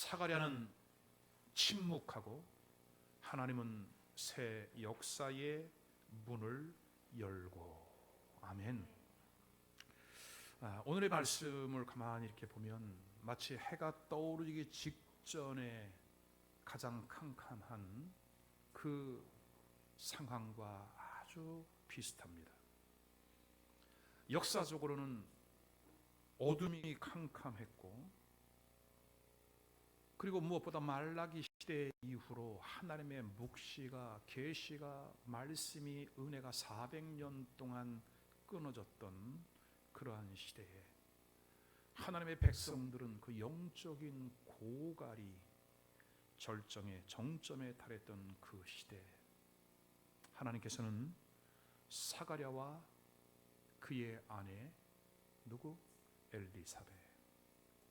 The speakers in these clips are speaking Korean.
사가랴는 침묵하고 하나님은 새 역사의 문을 열고. 아멘. 오늘의 말씀을 가만히 이렇게 보면 마치 해가 떠오르기 직전에 가장 캄캄한 그 상황과 아주 비슷합니다. 역사적으로는 어둠이 캄캄했고, 그리고 무엇보다 말라기 시대 이후로 하나님의 묵시가, 계시가, 말씀이, 은혜가 400년 동안 끊어졌던 그러한 시대에 하나님의 백성들은 그 영적인 고갈이 절정의 정점에 달했던 그 시대, 하나님께서는 사가랴와 그의 아내 누구? 엘리사벳,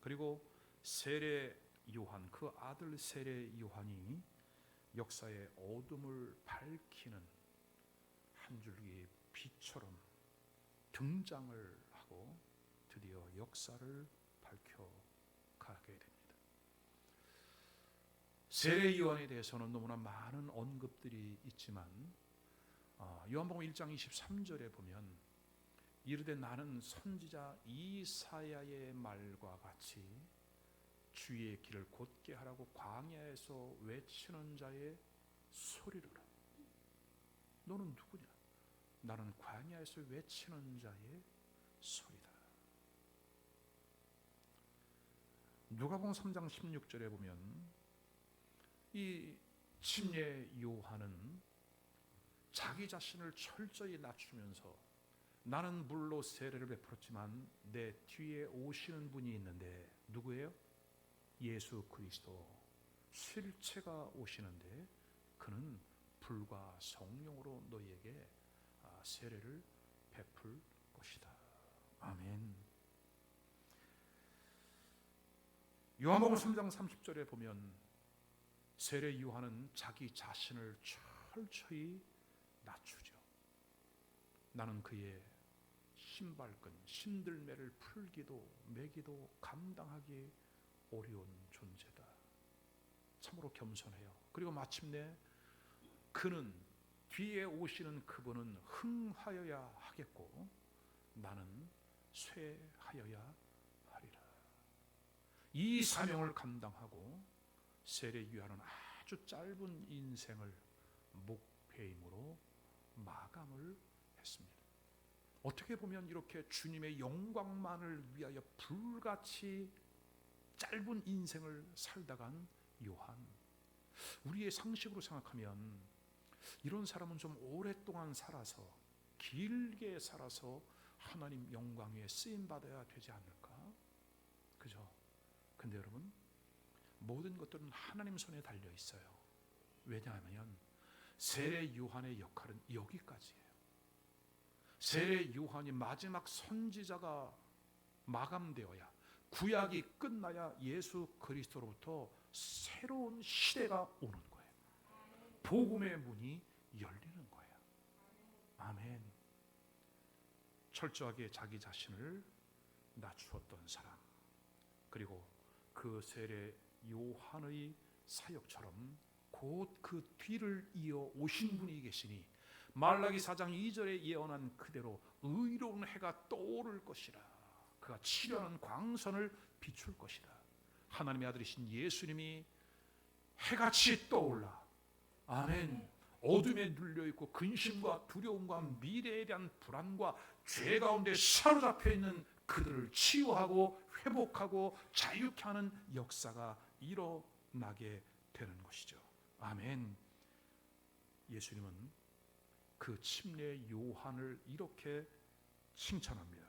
그리고 세례 요한, 그 아들 세례 요한이 역사의 어둠을 밝히는 한 줄기 빛처럼 등장을 하고 드디어 역사를 밝혀가게 됩니다. 세례 요한에 대해서는 너무나 많은 언급들이 있지만 요한복음 1장 23절에 보면 이르되 나는 선지자 이사야의 말과 같이 주의 길을 곧게 하라고 광야에서 외치는 자의 소리로라. 너는 누구냐? 나는 광야에서 외치는 자의 소리다. 누가복음 3장 16절에 보면 이 침례 요한은 자기 자신을 철저히 낮추면서 나는 물로 세례를 베풀었지만 내 뒤에 오시는 분이 있는데 누구예요? 예수 그리스도, 실체가 오시는데 그는 불과 성령으로 너희에게 세례를 베풀 것이다. 아멘. 요한복음 3장 30절에 보면 세례 요한은 자기 자신을 철저히 낮추죠. 나는 그의 신발끈, 신들매를 풀기도 매기도 감당하기 어려운 존재다. 참으로 겸손해요. 그리고 마침내 그는 뒤에 오시는 그분은 흥하여야 하겠고 나는 쇠하여야 하리라. 이 사명을 감당하고 세례 요한은 아주 짧은 인생을 목회임으로 마감을 했습니다. 어떻게 보면 이렇게 주님의 영광만을 위하여 불같이 짧은 인생을 살다간 요한, 우리의 상식으로 생각하면 이런 사람은 좀 오랫동안 살아서, 길게 살아서 하나님 영광에 쓰임 받아야 되지 않을까? 그죠? 근데 여러분, 모든 것들은 하나님 손에 달려 있어요. 왜냐하면 세례 요한의 역할은 여기까지예요. 세례 요한이 마지막 선지자가 마감되어야, 구약이 끝나야 예수 그리스도로부터 새로운 시대가 오는 거예요. 복음의 문이 열리는 거예요. 아멘. 철저하게 자기 자신을 낮추었던 사람, 그리고 그 세례 요한의 사역처럼 곧 그 뒤를 이어 오신 분이 계시니 말라기 4장 2절에 예언한 그대로 의로운 해가 떠오를 것이라. 그가 치려는 광선을 비출 것이다. 하나님의 아들이신 예수님이 해같이 떠올라, 아멘, 어둠에 눌려있고 근심과 두려움과 미래에 대한 불안과 죄 가운데 사로잡혀 있는 그들을 치유하고 회복하고 자유케 하는 역사가 일어나게 되는 것이죠. 아멘. 예수님은 그 침례 요한을 이렇게 칭찬합니다.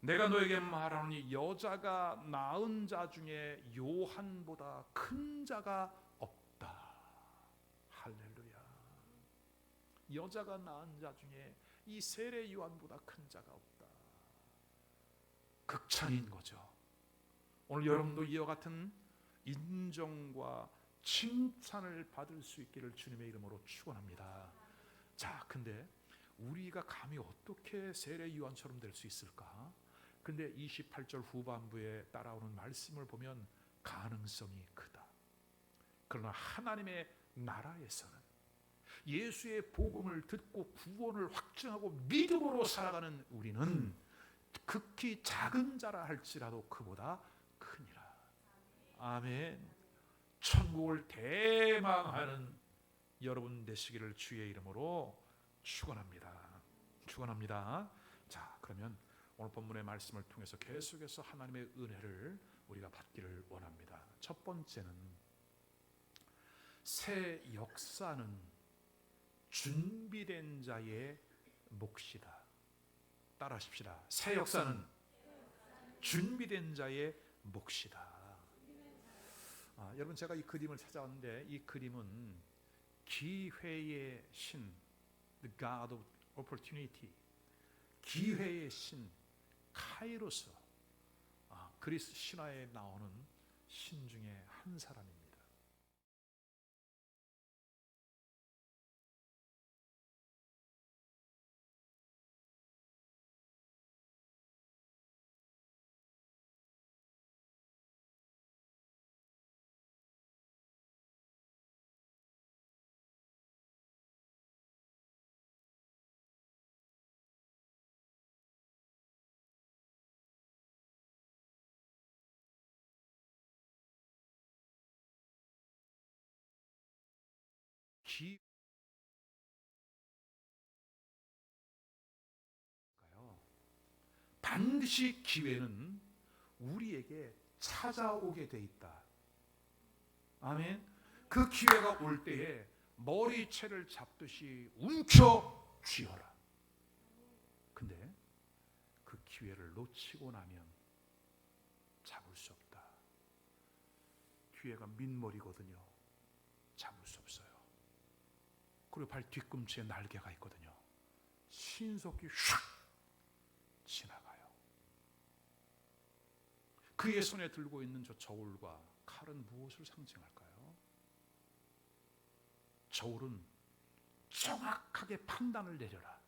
내가 너에게 말하노니 여자가 낳은 자 중에 요한보다 큰 자가 없다. 할렐루야. 여자가 낳은 자 중에 이 세례 요한보다 큰 자가 없다. 극찬인 거죠. 오늘 여러분도 이와 같은 인정과 칭찬을 받을 수 있기를 주님의 이름으로 축원합니다. 자, 근데 우리가 감히 어떻게 세례 요한처럼 될 수 있을까? 근데 28절 후반부에 따라오는 말씀을 보면 가능성이 크다. 그러나 하나님의 나라에서는 예수의 복음을 듣고 구원을 확증하고 믿음으로 살아가는 우리는 극히 작은 자라 할지라도 그보다 크니라. 아멘. 천국을 대망하는 여러분 되시기를 주의 이름으로 축원합니다. 축원합니다. 자, 그러면 오늘 본문의 말씀을 통해서 계속해서 하나님의 은혜를 우리가 받기를 원합니다. 첫 번째는 새 역사는 준비된 자의 몫이다. 따라하십시다. 새 역사는 준비된 자의 몫이다. 여러분, 제가 이 그림을 찾아왔는데 이 그림은 기회의 신, the God of opportunity, 기회의 신 카이로스, 그리스 신화에 나오는 신 중에 한 사람입니다. 반드시 기회는 우리에게 찾아오게 돼 있다. 아멘. 그 기회가 올 때에 머리채를 잡듯이 움켜 쥐어라. 근데 그 기회를 놓치고 나면 잡을 수 없다. 기회가 민머리거든요. 잡을 수 없어요. 그리고 발 뒤꿈치에 날개가 있거든요. 신속히 슉 지나가요. 그의 손에 들고 있는 저 저울과 칼은 무엇을 상징할까요? 저울은 정확하게 판단을 내려라.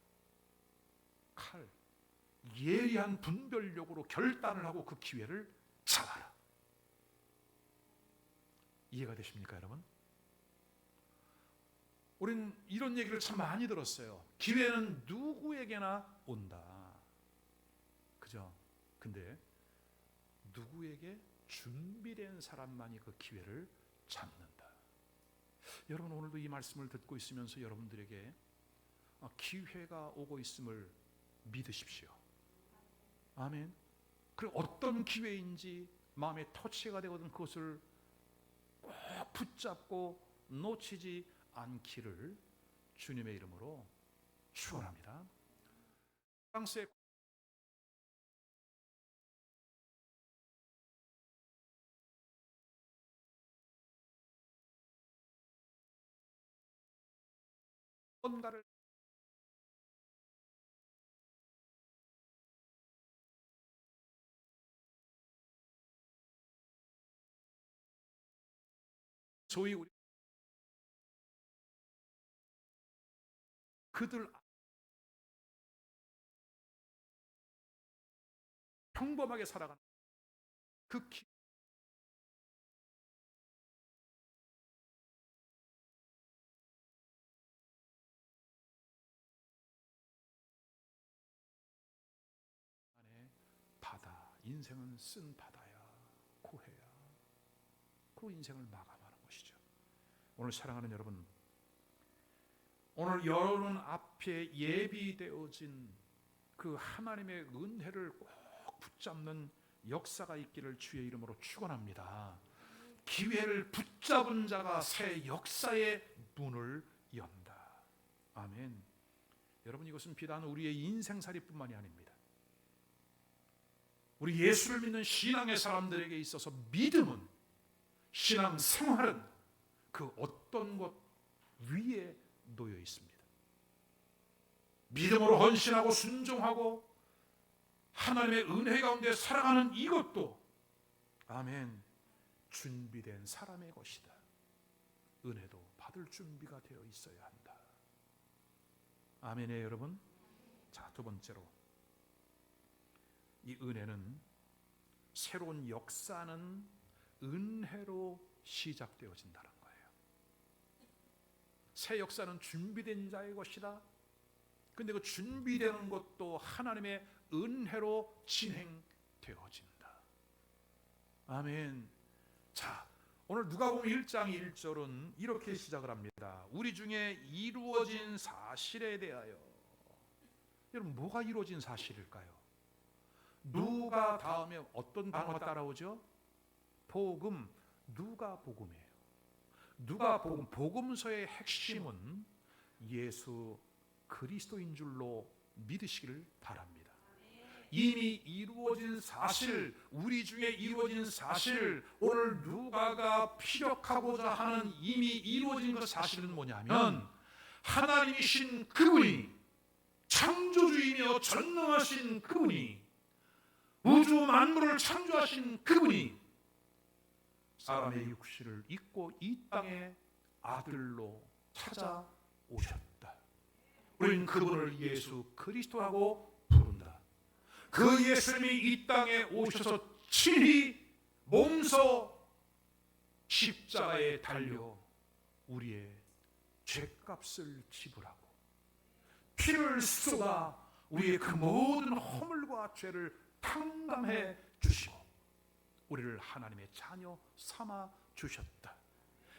칼, 예리한 분별력으로 결단을 하고 그 기회를 잡아라. 이해가 되십니까, 여러분? 우리는 이런 얘기를 참 많이 들었어요. 기회는 누구에게나 온다. 그죠? 근데 누구에게 준비된 사람만이 그 기회를 잡는다. 여러분, 오늘도 이 말씀을 듣고 있으면서 여러분들에게 기회가 오고 있음을 믿으십시오. 아멘. 그리고 어떤 기회인지 마음에 터치가 되거든 그것을 꼭 붙잡고 놓치지 않기를 주님의 이름으로 축원합니다. 프랑스의 뭔가를 소위 우리 그들 평범하게 살아가는 그 기회 안에 바다, 인생은 쓴 바다야, 고해야. 그 인생을 마감하는 것이죠. 오늘 사랑하는 여러분, 오늘 여러분 앞에 예비되어진 그 하나님의 은혜를 꼭 붙잡는 역사가 있기를 주의 이름으로 축원합니다. 기회를 붙잡은 자가 새 역사의 문을 연다. 아멘. 여러분, 이것은 비단 우리의 인생살이뿐만이 아닙니다. 우리 예수를 믿는 신앙의 사람들에게 있어서 믿음은, 신앙 생활은 그 어떤 것 위에 놓여 있습니다. 믿음으로 헌신하고 순종하고 하나님의 은혜 가운데 살아가는 이것도, 아멘, 준비된 사람의 것이다. 은혜도 받을 준비가 되어 있어야 한다. 아멘이에요, 여러분. 자, 두 번째로, 이 은혜는 새로운 역사는 은혜로 시작되어진다는 거예요. 새 역사는 준비된 자의 것이다. 근데 그 준비되는 것도 하나님의 은혜로 진행되어진다. 아멘. 자, 오늘 누가복음 1장 1절은 이렇게 시작을 합니다. 우리 중에 이루어진 사실에 대하여. 여러분, 뭐가 이루어진 사실일까요? 누가 다음에 어떤 단어가 따라오죠? 복음, 누가복음이에요. 누가복음, 복음서의 핵심은 예수 그리스도인 줄로 믿으시기를 바랍니다. 이미 이루어진 사실, 우리 중에 이루어진 사실, 오늘 누가가 피력하고자 하는 이미 이루어진 그 사실은 뭐냐면 하나님이신 그분이, 창조주이며 전능하신 그분이, 우주 만물을 창조하신 그분이 사람의 육신을 입고 이 땅에 아들로 찾아오셨다. 우리는 그분을 예수 그리스도라고 부른다. 그 예수님이 이 땅에 오셔서 친히 몸소 십자가에 달려 우리의 죄값을 지불하고 피를 쏟아 우리의 그 모든 허물과 죄를 탕감해 주시고 우리를 하나님의 자녀 삼아 주셨다.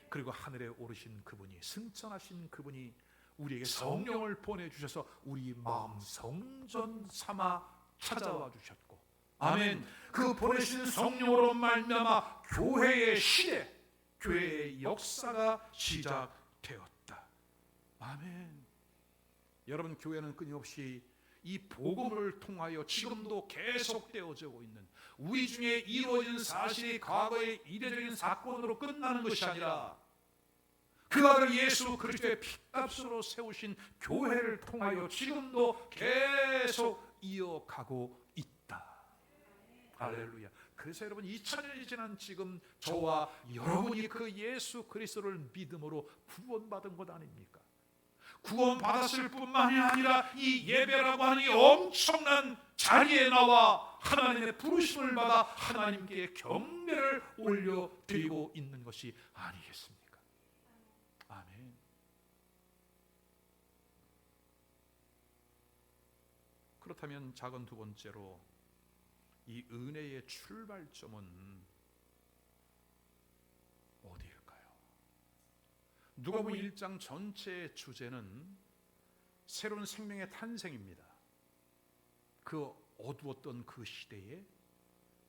그리고 하늘에 오르신 그분이, 승천하신 그분이 우리에게 성령을 보내주셔서 우리 마음 성전 삼아 찾아와 주셨고, 아멘. 그 보내신 성령으로 말미암아 교회의 시대, 교회의 역사가 시작되었다. 아멘. 여러분, 교회는 끊임없이 이 복음을 통하여 지금도 계속되어지고 있는, 우리 중에 이루어진 사실이 과거의 이례적인 사건으로 끝나는 것이 아니라 그 아들 예수 그리스도의 피값으로 세우신 교회를 통하여 지금도 계속 이어가고 있다. 할렐루야. 그래서 여러분, 2000년이 지난 지금 저와 여러분이 그 예수 그리스도를 믿음으로 구원받은 것 아닙니까? 구원받았을 뿐만이 아니라 이 예배라고 하는 이 엄청난 자리에 나와 하나님의 부르심을 받아 하나님께 경배를 올려드리고 있는 것이 아니겠습니까? 아멘. 그렇다면 작은 두 번째로, 이 은혜의 출발점은 어디일까요? 누가복음 1장 전체의 주제는 새로운 생명의 탄생입니다. 그 어두웠던 그 시대에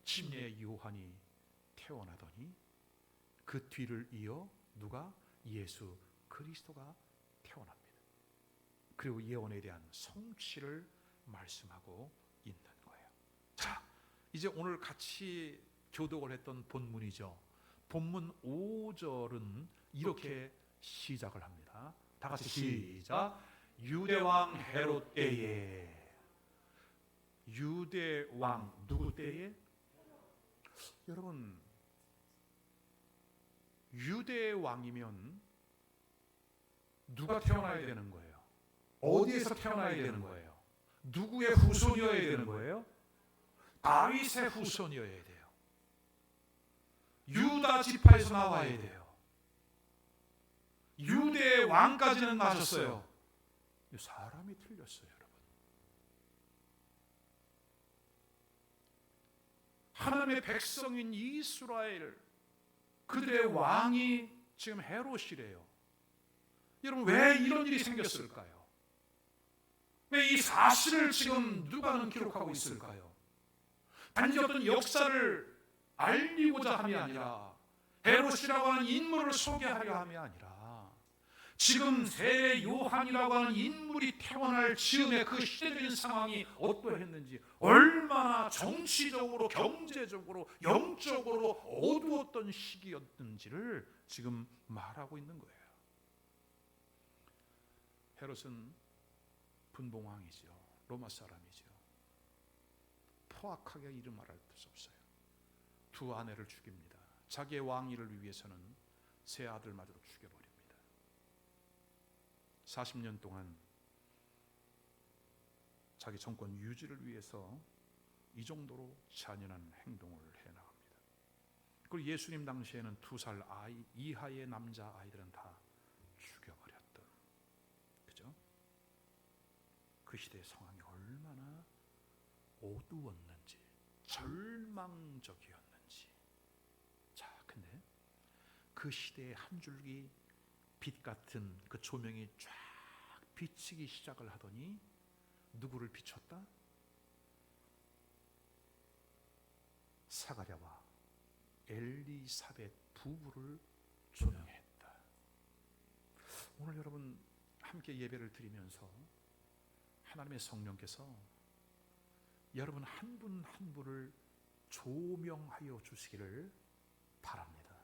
침례 요한이 태어나더니 그 뒤를 이어 누가? 예수 그리스도가 태어납니다. 그리고 예언에 대한 성취를 말씀하고 있는 거예요. 자, 이제 오늘 같이 교독을 했던 본문이죠. 본문 5절은 이렇게 시작을 합니다. 다 같이 시작. 유대왕 헤롯 때에. 유대왕 누구 때에? 여러분, 유대왕이면 누가 태어나야 되는 거예요? 어디에서 태어나야 되는 거예요? 누구의 후손이어야 되는 거예요? 다윗의 후손이어야 돼요. 유다 지파에서 나와야 돼요. 유대의 왕까지는 맞았어요. 사람이 틀렸어요, 여러분. 하나님의 백성인 이스라엘, 그들의 왕이 지금 헤롯이래요. 여러분, 왜 이런 일이 생겼을까요? 왜 이 사실을 지금 누가는 기록하고 있을까요? 단지 어떤 역사를 알리고자 함이 아니라, 헤롯이라고 하는 인물을 소개하려 함이 아니라, 지금 세례 요한이라고 하는 인물이 태어날 즈음에 그 시대적인 상황이 어떠했는지, 얼마나 정치적으로, 경제적으로, 영적으로 어두웠던 시기였는지를 지금 말하고 있는 거예요. 헤롯은 분봉왕이죠. 로마 사람이죠. 포악하게 이름 말할 수 없어요. 두 아내를 죽입니다. 자기의 왕위를 위해서는 세 아들마저도 죽여버립니다. 40년 동안 자기 정권 유지를 위해서 이 정도로 잔인한 행동을 해나갑니다. 그리고 예수님 당시에는 2살 이하의 남자 아이들은 다 죽여버렸던, 그죠? 그 시대의 상황이 얼마나 어두웠는지, 절망적이었는지. 자, 근데 그 시대의 한 줄기 빛 같은 그 조명이 쫙 비치기 시작을 하더니 누구를 비췄다? 사가랴와 엘리사벳 부부를 조명했다. 오늘 여러분 함께 예배를 드리면서 하나님의 성령께서 여러분 한 분 한 분을 조명하여 주시기를 바랍니다.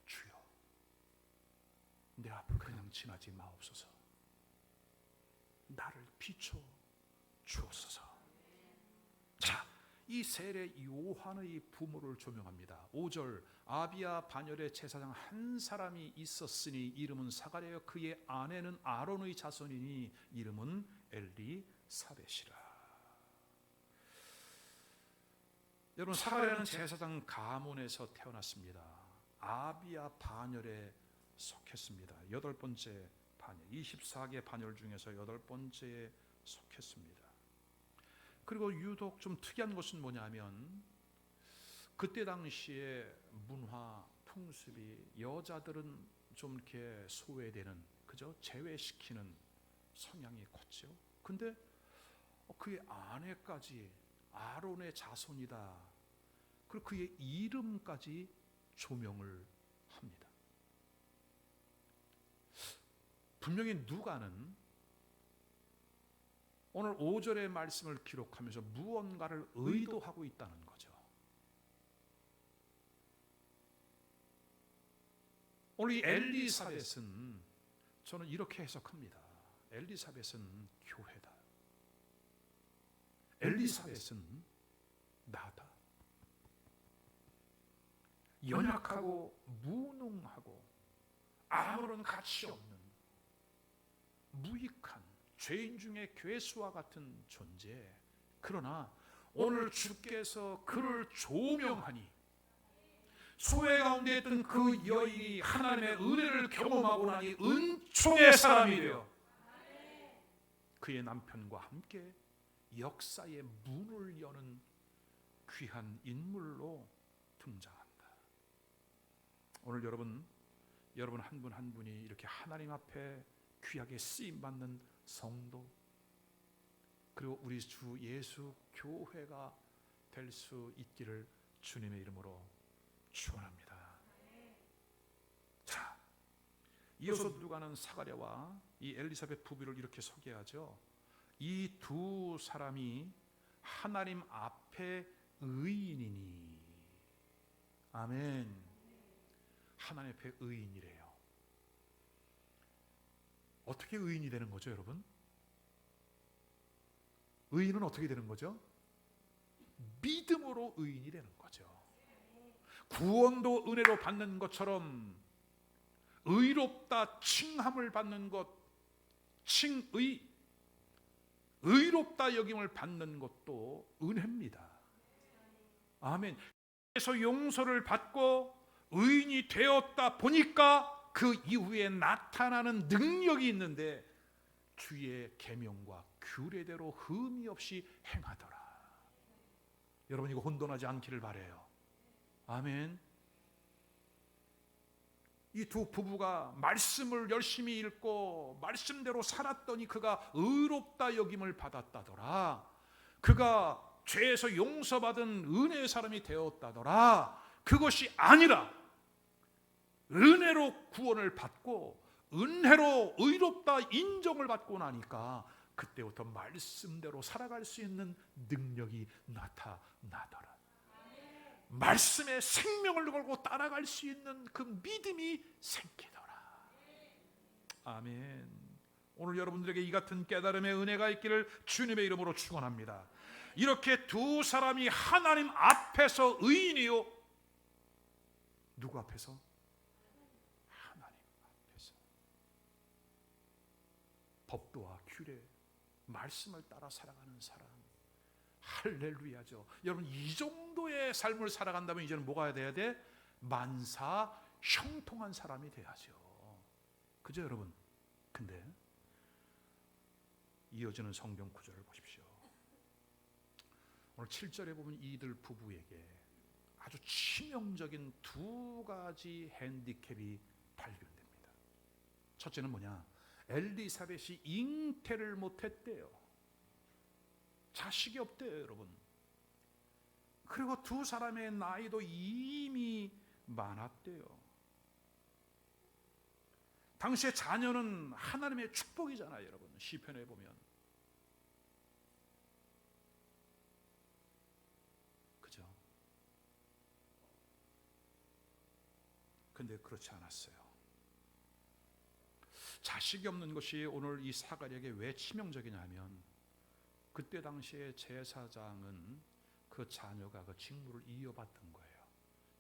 주여, 내 앞을 그냥 지나지 마옵소서. 나를 비춰 주옵소서. 자, 이 세례 요한의 부모를 조명합니다. 5절, 아비야 반열의 제사장 한 사람이 있었으니 이름은 사가랴여 그의 아내는 아론의 자손이니 이름은 엘리사벳이라. 여러분, 사가랴는 제사장 가문에서 태어났습니다. 아비야 반열에 속했습니다. 8번째 반열, 24개 반열 중에서 8번째에 속했습니다. 그리고 유독 좀 특이한 것은 뭐냐면 그때 당시에 문화 풍습이 여자들은 좀 이렇게 소외되는, 그죠? 제외시키는 성향이 컸죠. 근데 그의 아내까지 아론의 자손이다. 그리고 그의 이름까지 조명을 합니다. 분명히 누가는 오늘 5절의 말씀을 기록하면서 무언가를 의도하고 있다는 거죠. 오늘 이 엘리사벳은 저는 이렇게 해석합니다. 엘리사벳은 교회다. 엘리사벳은 나다. 연약하고 무능하고 아무런 가치 없는 무익한 죄인 중에 괴수와 같은 존재. 그러나 오늘 주께서 그를 조명하니 소외 가운데 있던 그 여인이 하나님의 은혜를 경험하고 나니 은총의 사람이 되어 그의 남편과 함께 역사의 문을 여는 귀한 인물로 등장한다. 오늘 여러분 한 분 한 분이 이렇게 하나님 앞에 귀하게 쓰임받는 성도, 그리고 우리 주 예수 교회가 될 수 있기를 주님의 이름으로 축원합니다. 자, 이어서 누가는 사가랴와 이 엘리사벳 부부를 이렇게 소개하죠. 이 두 사람이 하나님 앞에 의인이니. 아멘. 하나님 앞에 의인이래요. 어떻게 의인이 되는 거죠, 여러분? 의인은 어떻게 되는 거죠? 믿음으로 의인이 되는 거죠. 구원도 은혜로 받는 것처럼 의롭다 칭함을 받는 것, 의롭다 여김을 받는 것도 은혜입니다. 아멘. 그래서 용서를 받고 의인이 되었다 보니까 그 이후에 나타나는 능력이 있는데 주의 계명과 규례대로 흠이 없이 행하더라. 여러분 이거 혼돈하지 않기를 바라요. 아멘. 이 두 부부가 말씀을 열심히 읽고 말씀대로 살았더니 그가 의롭다 여김을 받았다더라. 그가 죄에서 용서받은 은혜의 사람이 되었다더라. 그것이 아니라 은혜로 구원을 받고 은혜로 의롭다 인정을 받고 나니까 그때부터 말씀대로 살아갈 수 있는 능력이 나타나더라. 말씀에 생명을 걸고 따라갈 수 있는 그 믿음이 생기더라. 아멘. 오늘 여러분들에게 이 같은 깨달음의 은혜가 있기를 주님의 이름으로 축원합니다. 이렇게 두 사람이 하나님 앞에서 의인이요. 누구 앞에서? 하나님 앞에서. 법도와 규례, 말씀을 따라 살아가는 사람, 할렐루야죠. 여러분, 이 정도의 삶을 살아간다면 이제는 뭐가 돼야 돼? 만사 형통한 사람이 돼야죠. 그죠 여러분? 근데 이어지는 성경 구절을 보십시오. 오늘 7절에 보면 이들 부부에게 아주 치명적인 두 가지 핸디캡이 발견됩니다. 첫째는 뭐냐? 엘리사벳이 잉태를 못했대요. 자식이 없대요 여러분. 그리고 두 사람의 나이도 이미 많았대요. 당시에 자녀는 하나님의 축복이잖아요 여러분. 시편에 보면. 그죠? 근데 그렇지 않았어요. 자식이 없는 것이 오늘 이 사가랴에게 왜 치명적이냐면, 그때 당시에 제사장은 그 자녀가 그 직무를 이어받던 거예요.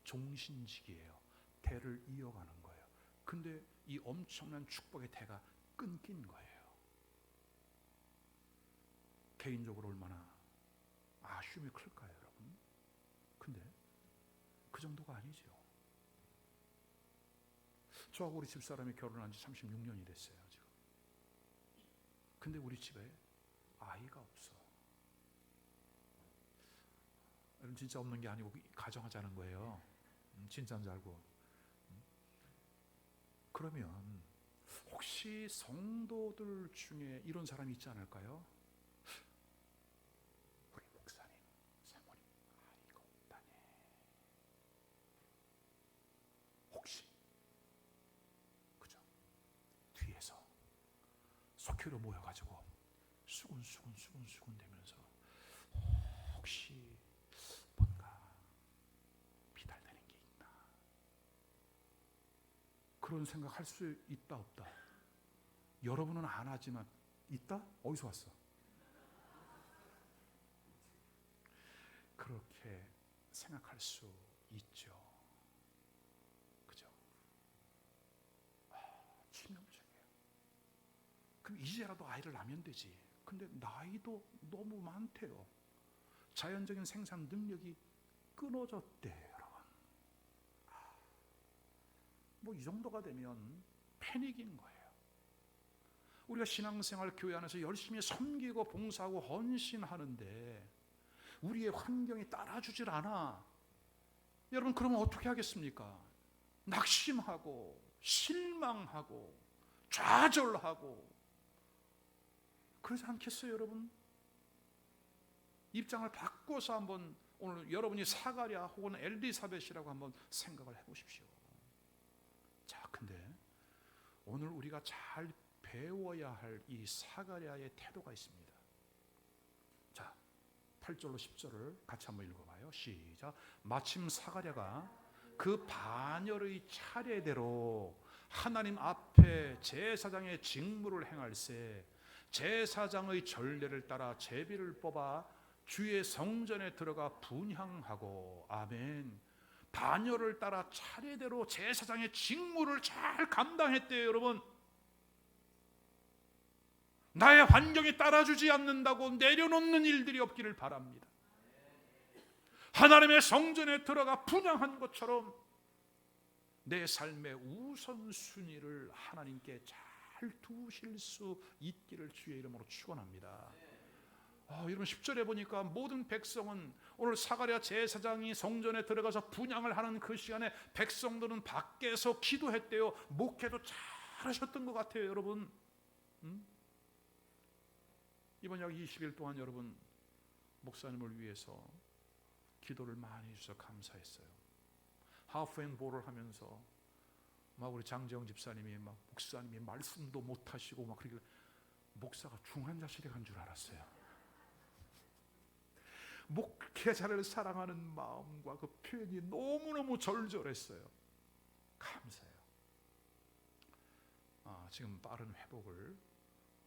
종신직이에요. 대를 이어가는 거예요. 근데 이 엄청난 축복의 대가 끊긴 거예요. 개인적으로 얼마나 아쉬움이 클까요 여러분? 근데 그 정도가 아니죠. 저하고 우리 집사람이 결혼한 지 36년이 됐어요 지금. 근데 우리 집에 아이가 없어. 여러분, 진짜 없는 게 아니고 가정하자는 거예요. 진짜인 줄 알고. 그러면 혹시 성도들 중에 이런 사람이 있지 않을까요? 우리 목사님, 사모님 아이가 없다네. 혹시 그죠? 뒤에서 속회로 모여가지고 수군수군 되면서 혹시 뭔가 비달되는 게 있나, 그런 생각할 수 있다 없다? 여러분은 안 하지만 있다? 어디서 왔어? 그렇게 생각할 수 있죠. 그죠? 치명적이에요. 그럼 이제라도 아이를 낳으면 되지. 근데 나이도 너무 많대요. 자연적인 생산 능력이 끊어졌대 여러분. 뭐 이 정도가 되면 패닉인 거예요. 우리가 신앙생활 교회 안에서 열심히 섬기고 봉사하고 헌신하는데 우리의 환경이 따라주질 않아. 여러분, 그러면 어떻게 하겠습니까? 낙심하고 실망하고 좌절하고 그러지 않겠어요 여러분? 입장을 바꿔서 한번 오늘 여러분이 사가랴 혹은 엘리사벳이라고 한번 생각을 해보십시오. 자, 근데 오늘 우리가 잘 배워야 할 이 사가랴의 태도가 있습니다. 자, 8절로 10절을 같이 한번 읽어봐요. 시작. 마침 사가랴가 그 반열의 차례대로 하나님 앞에 제사장의 직무를 행할세 제사장의 전례를 따라 제비를 뽑아 주의 성전에 들어가 분향하고, 아멘, 반열을 따라 차례대로 제사장의 직무를 잘 감당했대요 여러분. 나의 환경이 따라주지 않는다고 내려놓는 일들이 없기를 바랍니다. 하나님의 성전에 들어가 분향한 것처럼 내 삶의 우선순위를 하나님께 잘 두실 수 있기를 주의 이름으로 축원합니다. 여러분, 10절에 보니까 모든 백성은, 오늘 사가랴 제사장이 성전에 들어가서 분향을 하는 그 시간에 백성들은 밖에서 기도했대요. 목회도 잘하셨던 것 같아요 여러분. 이번 약 20일 동안 여러분 목사님을 위해서 기도를 많이 해주셔서 감사했어요. 하프앤볼을 하면서 막 우리 장재영 집사님이 막 목사님이 말씀도 못 하시고 막 그러길래 목사가 중환자실에 간 줄 알았어요. 목회자를 사랑하는 마음과 그 표현이 너무너무 절절했어요. 감사해요. 지금 빠른 회복을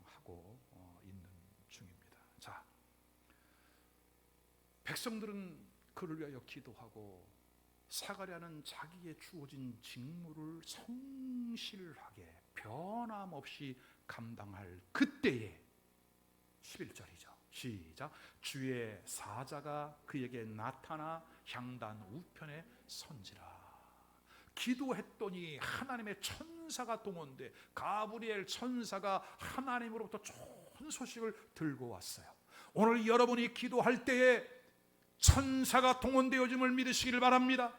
하고 있는 중입니다. 자, 백성들은 그를 위하여 기도하고 사가랴는 자기에 주어진 직무를 성실하게 변함없이 감당할 그때에 11절이죠. 시작. 주의 사자가 그에게 나타나 향단 우편에 선지라. 기도했더니 하나님의 천사가 동원돼 가브리엘 천사가 하나님으로부터 좋은 소식을 들고 왔어요. 오늘 여러분이 기도할 때에 천사가 동원되어짐을 믿으시기를 바랍니다.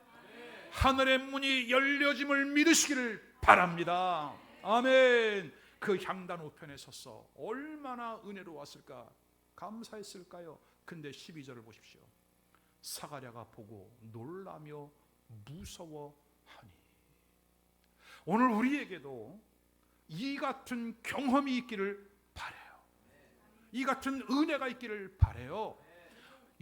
하늘의 문이 열려짐을 믿으시기를 바랍니다. 아멘. 그 향단 우편에 서서 얼마나 은혜로웠을까, 감사했을까요? 근데 12절을 보십시오. 사가랴가 보고 놀라며 무서워하니. 오늘 우리에게도 이 같은 경험이 있기를 바라요. 이 같은 은혜가 있기를 바라요.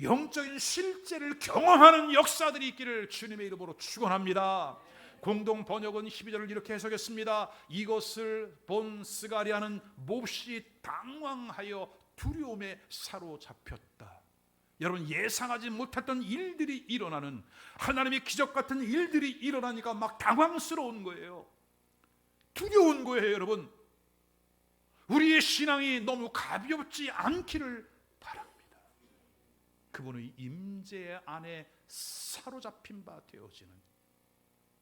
영적인 실제를 경험하는 역사들이 있기를 주님의 이름으로 축원합니다. 공동 번역은 12절을 이렇게 해석했습니다. 이것을 본 스가랴는 몹시 당황하여 두려움에 사로잡혔다. 여러분, 예상하지 못했던 일들이 일어나는, 하나님의 기적 같은 일들이 일어나니까 막 당황스러운 거예요. 두려운 거예요. 여러분, 우리의 신앙이 너무 가볍지 않기를 바랍니다. 그분의 임재 안에 사로잡힌 바 되어지는,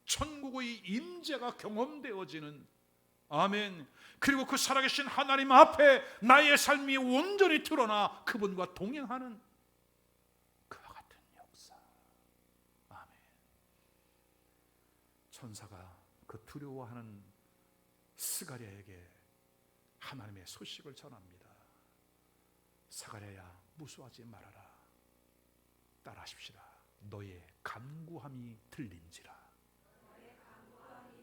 천국의 임재가 경험되어지는, 아멘. 그리고 그 살아계신 하나님 앞에 나의 삶이 온전히 드러나 그분과 동행하는 그와 같은 역사. 아멘. 천사가 그 두려워하는 스가랴에게 하나님의 소식을 전합니다. 스가랴야, 무수하지 말아라. 따라하십시다. 너의 간구함이 들린지라.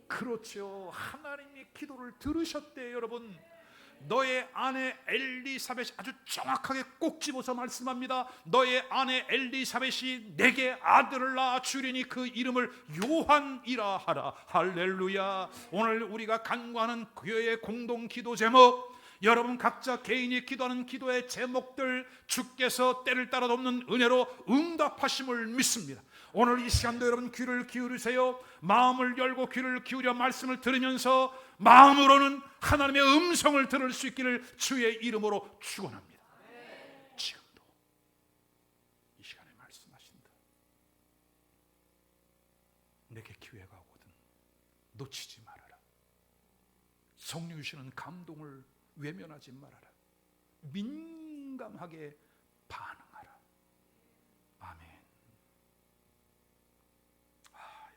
그렇죠. 하나님의 기도를 들으셨대요. 여러분, 너의 아내 엘리사벳이 아주 정확하게 꼭 집어서 말씀합니다. 너의 아내 엘리사벳이 내게 아들을 낳아 주리니 그 이름을 요한이라 하라. 할렐루야. 오늘 우리가 간구하는 교회의 공동 기도 제목, 여러분 각자 개인이 기도하는 기도의 제목들 주께서 때를 따라 돕는 은혜로 응답하심을 믿습니다. 오늘 이 시간도 여러분 귀를 기울이세요. 마음을 열고 귀를 기울여 말씀을 들으면서 마음으로는 하나님의 음성을 들을 수 있기를 주의 이름으로 축원합니다. 지금도 이 시간에 말씀하신다. 내게 기회가 오거든 놓치지 말아라. 성령 주시는 감동을 외면하지 말아라. 민감하게 반응하라. 아멘.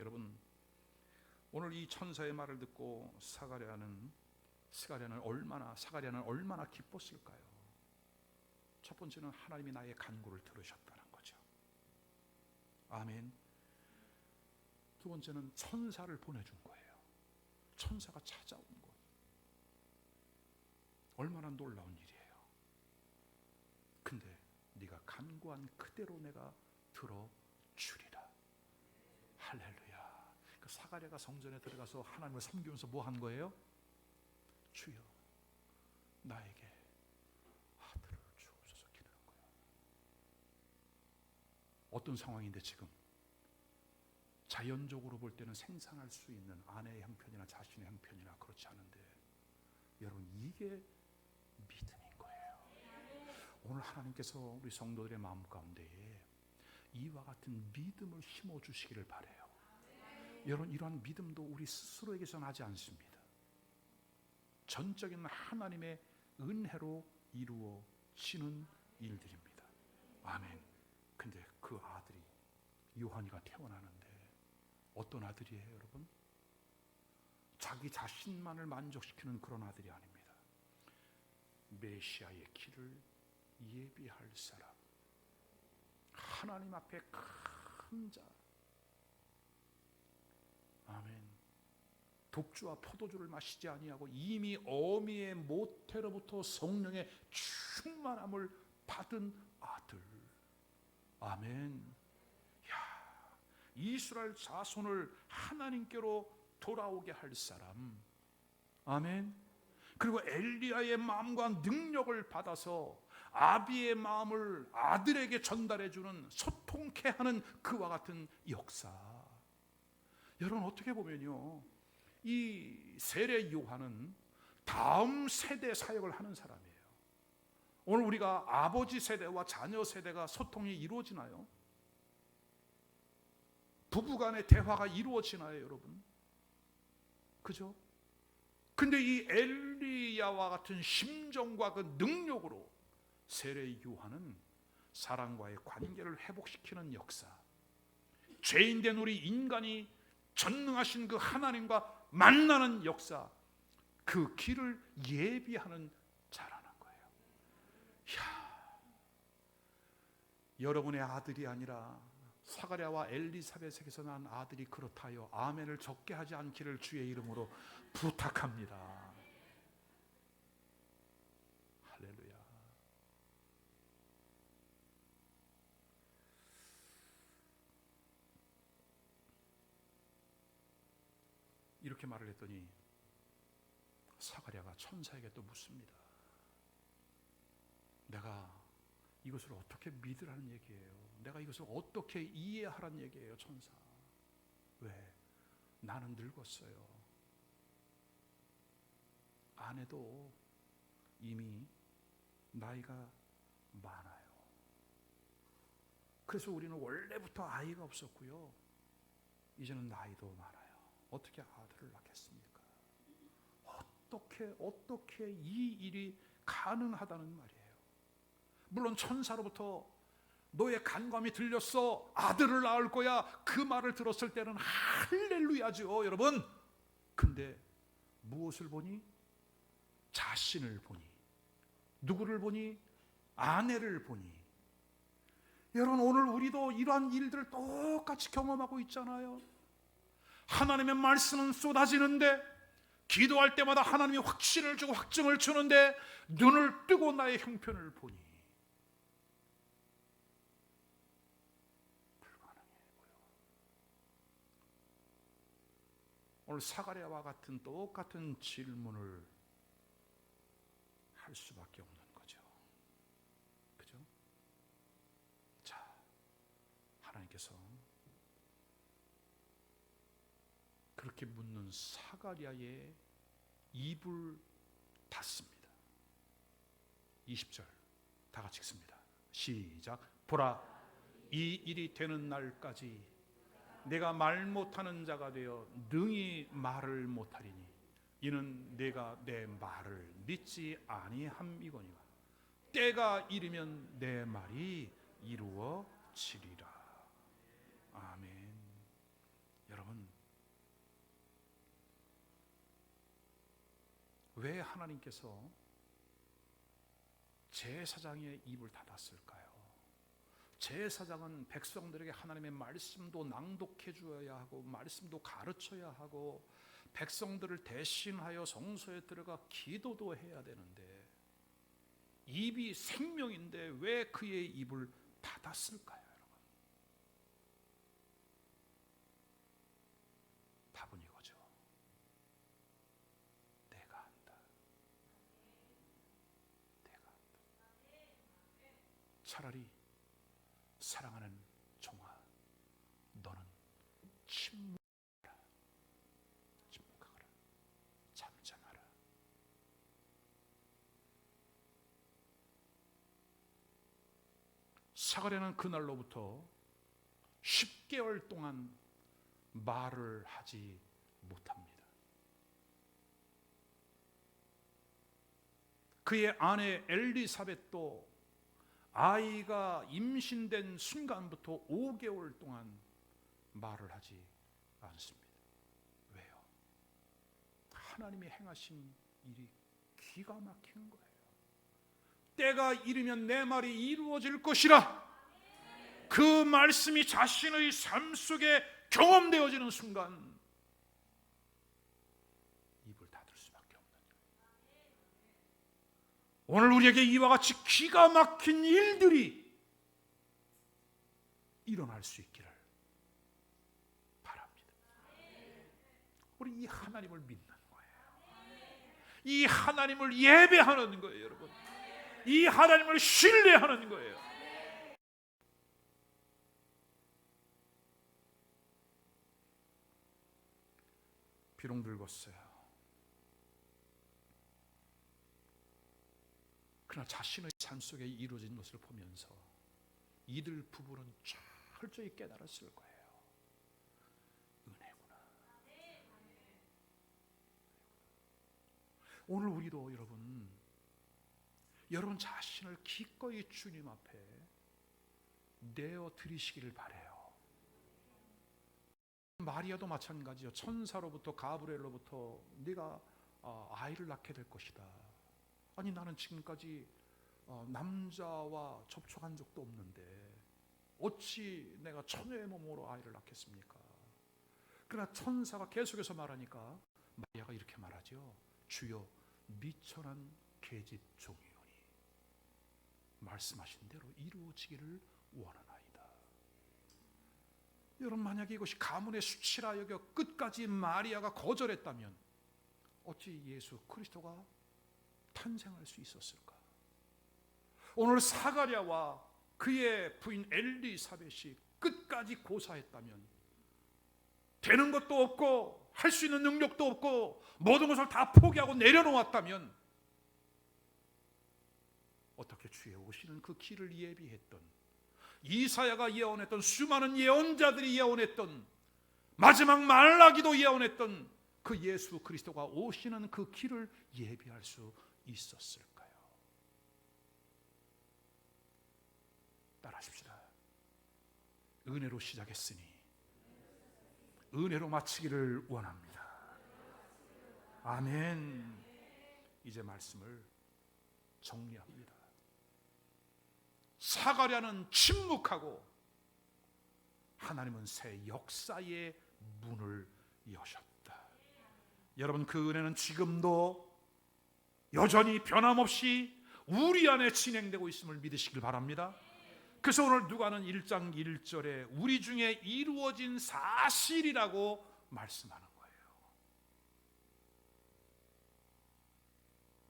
여러분, 오늘 이 천사의 말을 듣고 스가랴는 얼마나 기뻤을까요? 첫 번째는 하나님이 나의 간구를 들으셨다는 거죠. 아멘. 두 번째는 천사를 보내준 거예요. 천사가 찾아온 것. 얼마나 놀라운 일이에요. 근데 네가 간구한 그대로 내가 들어주리라. 할렐루야. 그 스가랴가 성전에 들어가서 하나님을 섬기면서 뭐 한 거예요? 주여, 나에게 아들을 주옵소서 기도한 거예요. 어떤 상황인데 지금 자연적으로 볼 때는 생산할 수 있는 아내의 형편이나 자신의 형편이나 그렇지 않은데, 여러분 이게 믿음인 거예요. 오늘 하나님께서 우리 성도들의 마음 가운데에 이와 같은 믿음을 심어 주시기를 바라요. 여러분, 이러한 믿음도 우리 스스로에게서 나지 않습니다. 전적인 하나님의 은혜로 이루어지는 일들입니다. 아멘. 근데 그 아들이 요한이가 태어나는데 어떤 아들이에요, 여러분? 자기 자신만을 만족시키는 그런 아들이 아닙니다. 메시아의 길을 예비할 사람, 하나님 앞에 큰 자. 아멘. 독주와 포도주를 마시지 아니하고 이미 어미의 모태로부터 성령의 충만함을 받은 아들. 아멘. 야, 이스라엘 자손을 하나님께로 돌아오게 할 사람. 아멘. 그리고 엘리야의 마음과 능력을 받아서 아비의 마음을 아들에게 전달해 주는, 소통케 하는 그와 같은 역사. 여러분, 어떻게 보면요, 이 세례 요한은 다음 세대 사역을 하는 사람이에요. 오늘 우리가 아버지 세대와 자녀 세대가 소통이 이루어지나요? 부부간의 대화가 이루어지나요, 여러분? 그죠? 근데 이 엘리야와 같은 심정과 그 능력으로 세례 요한은 사람과의 관계를 회복시키는 역사, 죄인된 우리 인간이 전능하신 그 하나님과 만나는 역사, 그 길을 예비하는 자라는 거예요. 이야, 여러분의 아들이 아니라 사가랴와 엘리사벳에게서 난 아들이 그렇다요, 아멘을 적게 하지 않기를 주의 이름으로 부탁합니다. 할렐루야. 이렇게 말을 했더니 사가랴가 천사에게 또 묻습니다. 내가 이것을 어떻게 믿으라는 얘기예요? 내가 이것을 어떻게 이해하라는 얘기예요, 천사? 왜? 나는 늙었어요. 아내도 이미 나이가 많아요. 그래서 우리는 원래부터 아이가 없었고요, 이제는 나이도 많아요. 어떻게 아들을 낳겠습니까? 어떻게 이 일이 가능하다는 말이에요. 물론 천사로부터 너의 간감이 들렸어, 아들을 낳을 거야, 그 말을 들었을 때는 할렐루야죠, 여러분. 근데 무엇을 보니? 자신을 보니, 누구를 보니? 아내를 보니. 여러분, 오늘 우리도 이러한 일들을 똑같이 경험하고 있잖아요. 하나님의 말씀은 쏟아지는데, 기도할 때마다 하나님이 확신을 주고 확증을 주는데, 눈을 뜨고 나의 형편을 보니 불가능해 보여. 오늘 사가랴와 같은 똑같은 질문을 할 수밖에 없는 거죠. 그죠? 자, 하나님께서 그렇게 묻는 사가랴의 입을 닫습니다. 20절 다 같이 읽습니다. 시작. 보라, 이 일이 되는 날까지 내가 말 못하는 자가 되어 능히 말을 못하리니 이는 내가 내 말을 믿지 아니함이거니와 때가 이르면 내 말이 이루어지리라. 아멘. 여러분, 왜 하나님께서 제사장의 입을 닫았을까요? 제사장은 백성들에게 하나님의 말씀도 낭독해 주어야 하고 말씀도 가르쳐야 하고 백성들을 대신하여 성소에 들어가 기도도 해야 되는데 입이 생명인데 왜 그의 입을 닫았을까요, 여러분? 답은 이거죠. 내가 한다. 내가 한다. 차라리 사랑하는 종아, 너는 침묵하라. 침묵하라. 잠잠하라. 사가랴는 그날로부터 10개월 동안 말을 하지 못합니다. 그의 아내 엘리사벳도 아이가 임신된 순간부터 5개월 동안 말을 하지 않습니다. 왜요? 하나님이 행하신 일이 기가 막힌 거예요. 때가 이르면 내 말이 이루어질 것이라. 그 말씀이 자신의 삶 속에 경험되어지는 순간 입을 닫을 수밖에 없는 거예요. 오늘 우리에게 이와 같이 기가 막힌 일들이 일어날 수 있기를 바랍니다. 우리 이 하나님을 믿는 거예요. 이 하나님을 예배하는 거예요, 여러분. 이 하나님을 신뢰하는 거예요. 비록 늙었어요. 그러나 자신의 삶 속에 이루어진 것을 보면서 이들 부부는 철저히 깨달았을 거예요. 은혜구나. 오늘 우리도 여러분 자신을 기꺼이 주님 앞에 내어 드리시기를 바라요. 마리아도 마찬가지요. 천사로부터 가브리엘로부터 네가 아이를 낳게 될 것이다. 아니 나는 지금까지 남자와 접촉한 적도 없는데 어찌 내가 처녀의 몸으로 아이를 낳겠습니까? 그러나 천사가 계속해서 말하니까 마리아가 이렇게 말하죠. 주여 미천한 계집 종이오니 말씀하신 대로 이루어지기를 원하나이다. 여러분 만약에 이것이 가문의 수치라 여겨 끝까지 마리아가 거절했다면 어찌 예수 그리스도가 탄생할 수 있었을까? 오늘 사가랴와 그의 부인 엘리사벳이 끝까지 고사했다면 되는 것도 없고 할 수 있는 능력도 없고 모든 것을 다 포기하고 내려놓았다면 어떻게 주의 오시는 그 길을 예비했던 이사야가 예언했던 수많은 예언자들이 예언했던 마지막 말라기도 예언했던 그 예수 그리스도가 오시는 그 길을 예비할 수 있었을까요? 따라하십시다. 은혜로 시작했으니 은혜로 마치기를 원합니다. 아멘. 이제 말씀을 정리합니다. 사가랴는 침묵하고 하나님은 새 역사의 문을 여셨다. 여러분 그 은혜는 지금도 여전히 변함없이 우리 안에 진행되고 있음을 믿으시길 바랍니다. 그래서 오늘 누가는 1장 1절에 우리 중에 이루어진 사실이라고 말씀하는 거예요.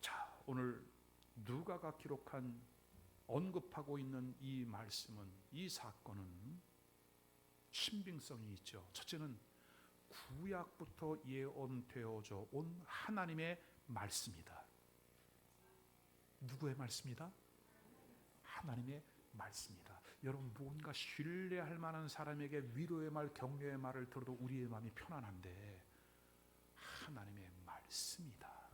자, 오늘 누가가 기록한 언급하고 있는 이 말씀은, 이 사건은 신빙성이 있죠. 첫째는 구약부터 예언되어져 온 하나님의 말씀이다. 누구의 말씀이다? 하나님의 말씀이다. 여러분 무언가 신뢰할 만한 사람에게 위로의 말, 격려의 말을 들어도 우리의 마음이 편안한데 하나님의 말씀이다.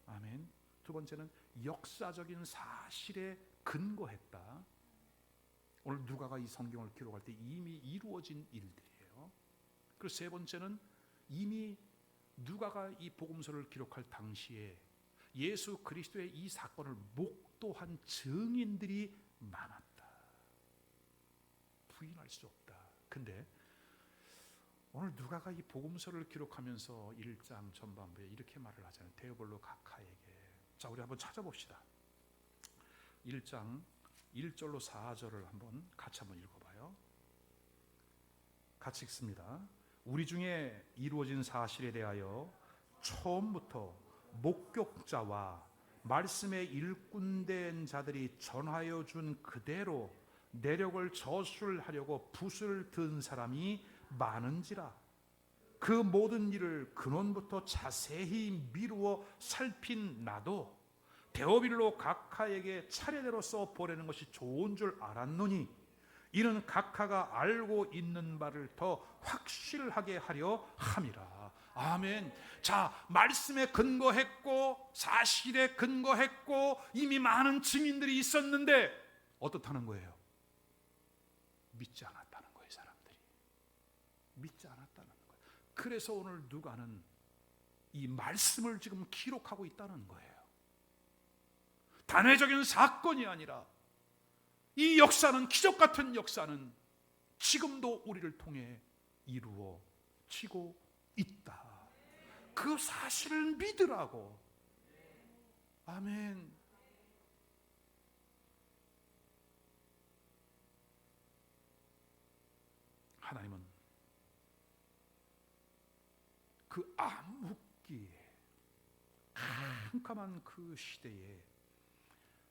아멘. 두 번째는 역사적인 사실에 근거했다. 오늘 누가가 이 성경을 기록할 때 이미 이루어진 일들이에요. 그리고 세 번째는 이미 누가가 이 복음서를 기록할 당시에 예수 그리스도의 이 사건을 목도한 증인들이 많았다. 부인할 수 없다. 근데 오늘 누가가 이 복음서를 기록하면서 1장 전반부에 이렇게 말을 하잖아요. 데오볼로 각하에게. 자, 우리 한번 찾아봅시다. 1장 1절로 4절을 같이 한번 읽어봐요. 같이 읽습니다. 우리 중에 이루어진 사실에 대하여 처음부터 목격자와 말씀의 일꾼된 자들이 전하여 준 그대로 내력을 저술하려고 붓을 든 사람이 많은지라 그 모든 일을 근원부터 자세히 미루어 살핀 나도 데오빌로 각하에게 차례대로 써 보내는 것이 좋은 줄 알았노니 이는 각하가 알고 있는 바를 더 확실하게 하려 함이라. 아멘. 자, 말씀에 근거했고 사실에 근거했고 이미 많은 증인들이 있었는데 어떻다는 거예요? 믿지 않았다는 거예요. 사람들이 믿지 않았다는 거예요. 그래서 오늘 누가는 이 말씀을 지금 기록하고 있다는 거예요. 단회적인 사건이 아니라 이 역사는, 기적 같은 역사는 지금도 우리를 통해 이루어지고 있다. 그 사실을 믿으라고. 아멘. 하나님은 그 암흑기에, 캄캄한 그 시대에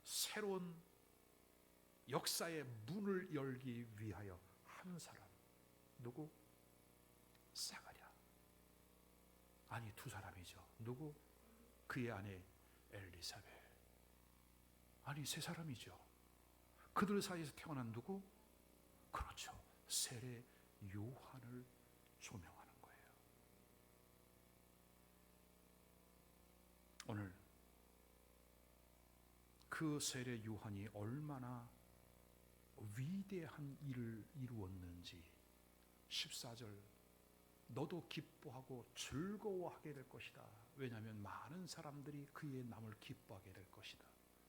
새로운 역사의 문을 열기 위하여 한 사람. 누구? 사가랴. 아니, 두 사람이죠. 누구? 그의 아내 엘리사벳. 아니, 세 사람이죠. 그들 사이에서 태어난 누구? 그렇죠. 세례 요한을 조명하는 거예요. 오늘 그 세례 요한이 얼마나 위대한 일을 이루었는지 14절, 너도 기뻐하고 즐거워하게 될 것이다. 왜냐하면 많은 사람들이 그의 남을 기뻐하게 될 것이다.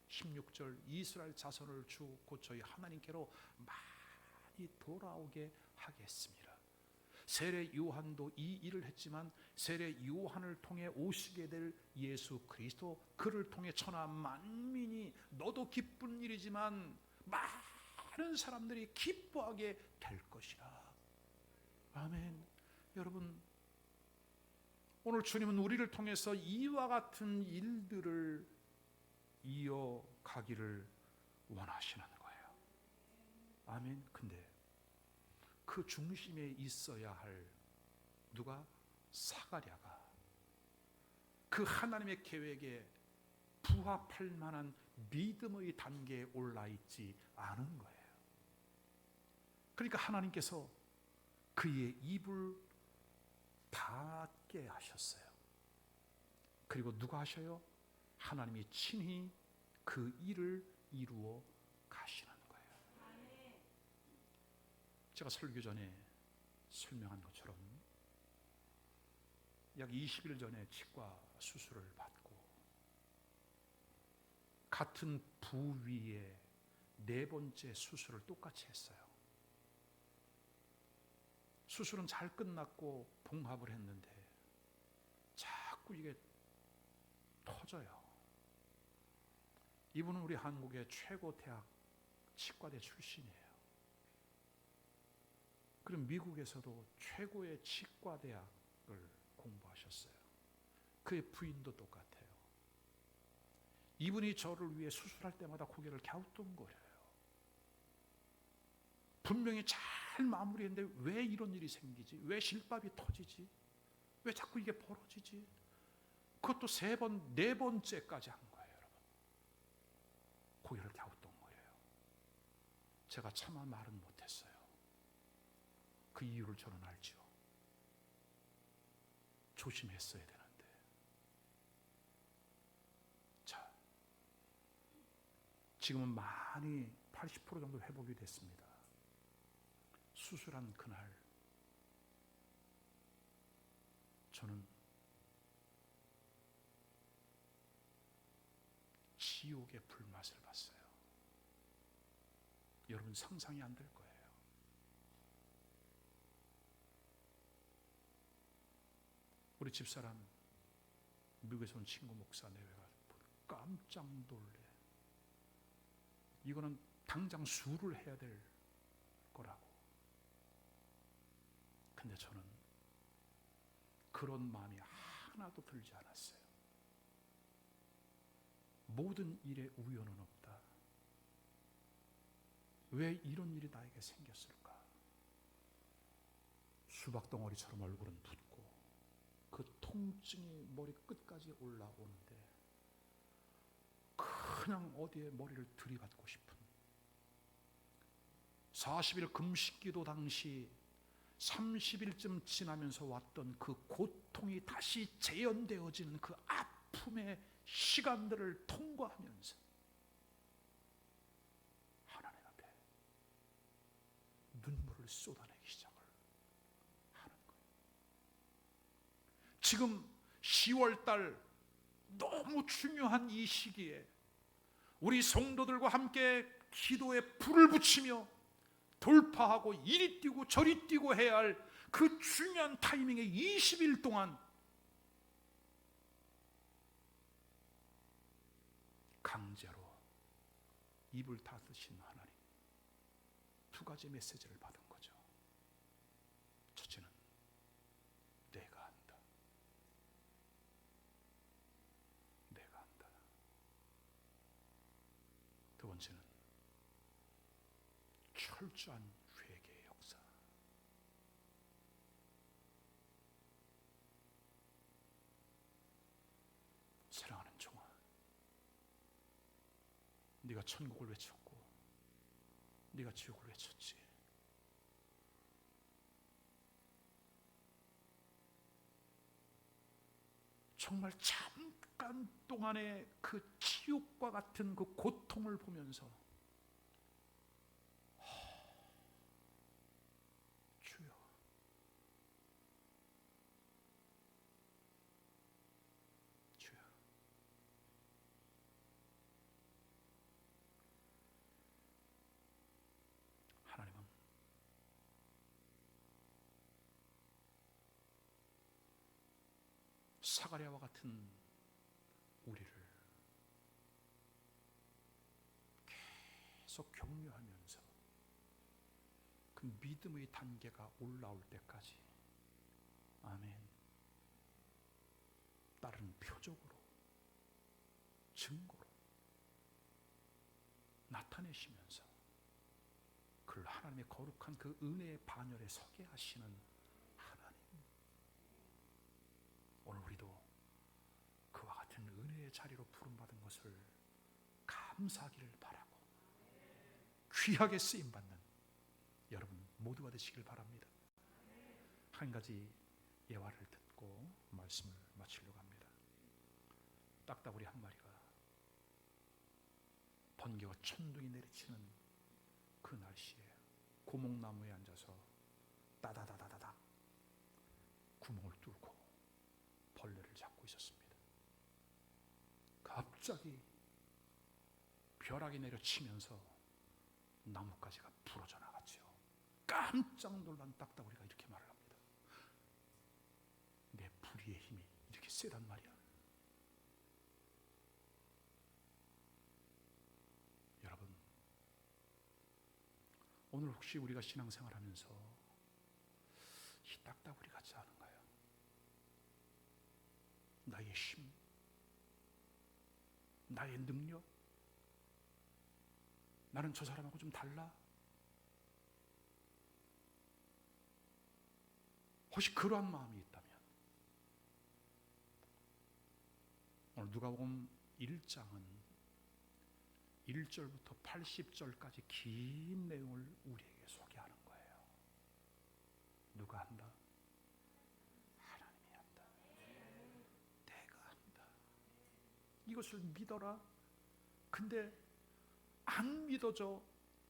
16절, 이스라엘 자손을 주 곧 저희 하나님께로 많이 돌아오게 하겠습니다. 세례 요한도 이 일을 했지만 세례 요한을 통해 오시게 될 예수 그리스도, 그를 통해 천하 만민이 너도 기쁜 일이지만 많은 사람들이 기뻐하게 될 것이라. 아멘. 여러분, 오늘 주님은 우리를 통해서 이와 같은 일들을 이어가기를 원하시는 거예요. 아멘. 근데 그 중심에 있어야 할 누가? 사가랴가 그 하나님의 계획에 부합할 만한 믿음의 단계에 올라 있지 않은 거예요. 그러니까 하나님께서 그의 입을 닫게 하셨어요. 그리고 누가 하셔요? 하나님이 친히 그 일을 이루어 가시는 거예요. 제가 설교 전에 설명한 것처럼 약 20일 전에 치과 수술을 받고 같은 부위에 4번째 수술을 똑같이 했어요. 수술은 잘 끝났고 봉합을 했는데 자꾸 이게 터져요. 이분은 우리 한국의 최고 대학 치과대 출신이에요. 그럼 미국에서도 최고의 치과대학을 공부하셨어요. 그의 부인도 똑같아요. 이분이 저를 위해 수술할 때마다 고개를 갸우뚱거려요. 분명히 잘 마무리했는데 왜 이런 일이 생기지? 왜 실밥이 터지지? 왜 자꾸 이게 벌어지지? 그것도 3번, 4번째까지 한 거예요, 여러분. 고개를 갸우뚱거려요. 제가 차마 말은 못했어요. 그 이유를 저는 알죠. 조심했어야 되는데. 자, 지금은 많이 80% 정도 회복이 됐습니다. 수술한 그날 저는 지옥의 불맛을 봤어요. 여러분 상상이 안 될 거예요. 우리 집사람 미국에서 온 친구 목사 내외가 깜짝 놀래. 이거는 당장 수를 해야 될 거라고. 근데 저는 그런 마음이 하나도 들지 않았어요. 모든 일에 우연은 없다. 왜 이런 일이 나에게 생겼을까? 수박덩어리처럼 얼굴은 붓고 그 통증이 머리 끝까지 올라오는데 그냥 어디에 머리를 들이받고 싶은 40일 금식기도 당시 30일쯤 지나면서 왔던 그 고통이 다시 재현되어지는 그 아픔의 시간들을 통과하면서 하나님 앞에 눈물을 쏟아내기 시작을 하는 거예요. 지금 10월달 너무 중요한 이 시기에 우리 성도들과 함께 기도에 불을 붙이며 돌파하고 이리 뛰고 저리 뛰고 해야 할 그 중요한 타이밍에 20일 동안 강제로 입을 닫으신 하나님, 2가지 메시지를 받은 거죠. 첫째는 내가 한다. 내가 한다. 두 번째는 철저한 회개의 역사. 사랑하는 종아, 네가 천국을 외쳤고 네가 지옥을 외쳤지. 정말 잠깐 동안의 그 지옥과 같은 그 고통을 보면서 주여, 주여, 하나님은 사가랴와 같은 우리를 계속 격려하면서 그 믿음의 단계가 올라올 때까지, 아멘, 다른 표적으로, 증거로 나타내시면서 그 하나님의 거룩한 그 은혜의 반열에 서게 하시는 하나님, 오늘 우리도 그와 같은 은혜의 자리로 부름받은 것을 감사하기를 바라고 귀하게 쓰임받는 여러분 모두가 되시길 바랍니다. 한 가지 예화를 듣고 말씀을 마치려고 합니다. 딱따구리 한 마리가 번개와 천둥이 내리치는 그 날씨에 고목나무에 앉아서 따다다다다닥 구멍을 뚫고 벌레를 잡고 있었습니다. 갑자기 벼락이 내려치면서 나뭇가지가 부러져 나갔죠. 깜짝 놀란 딱따구리가 이렇게 말을 합니다. 내 부리의 힘이 이렇게 세단 말이야. 여러분, 오늘 혹시 우리가 신앙생활하면서 이 딱따구리 같지 않은가요? 나의 힘, 나의 능력, 나는 저 사람하고 좀 달라? 혹시 그러한 마음이 있다면 오늘 누가복음 1장은 1절부터 80절까지 긴 내용을 우리에게 소개하는 거예요. 누가 한다? 하나님이 한다. 내가 한다. 이것을 믿어라. 근데 안 믿어져.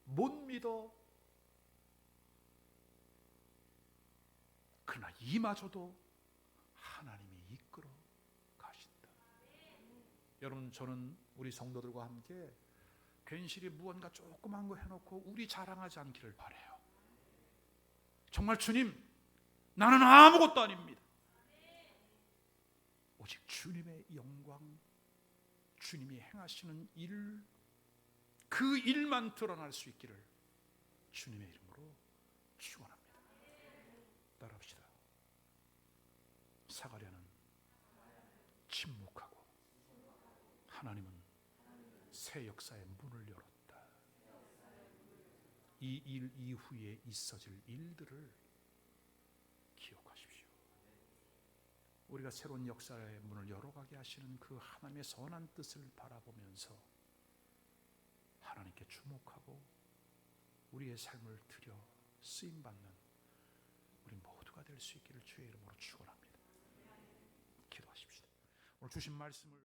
못 믿어. 그러나 이마저도 하나님이 이끌어 가신다. 여러분, 저는 우리 성도들과 함께 괜시리 무언가 조그만 거 해놓고 우리 자랑하지 않기를 바라요. 정말 주님, 나는 아무것도 아닙니다. 오직 주님의 영광, 주님이 행하시는 일, 그 일만 드러날 수 있기를 주님의 이름으로 축원합니다. 따라합시다. 사가랴는 침묵하고 하나님은 새 역사의 문을 열었다. 이 일 이후에 있어질 일들을 기억하십시오. 우리가 새로운 역사의 문을 열어가게 하시는 그 하나님의 선한 뜻을 바라보면서 하나님께 주목하고 우리의 삶을 드려 쓰임받는 우리 모두가 될 수 있기를 주의 이름으로 축원합니다. 기도하십시다. 오늘 주신 말씀을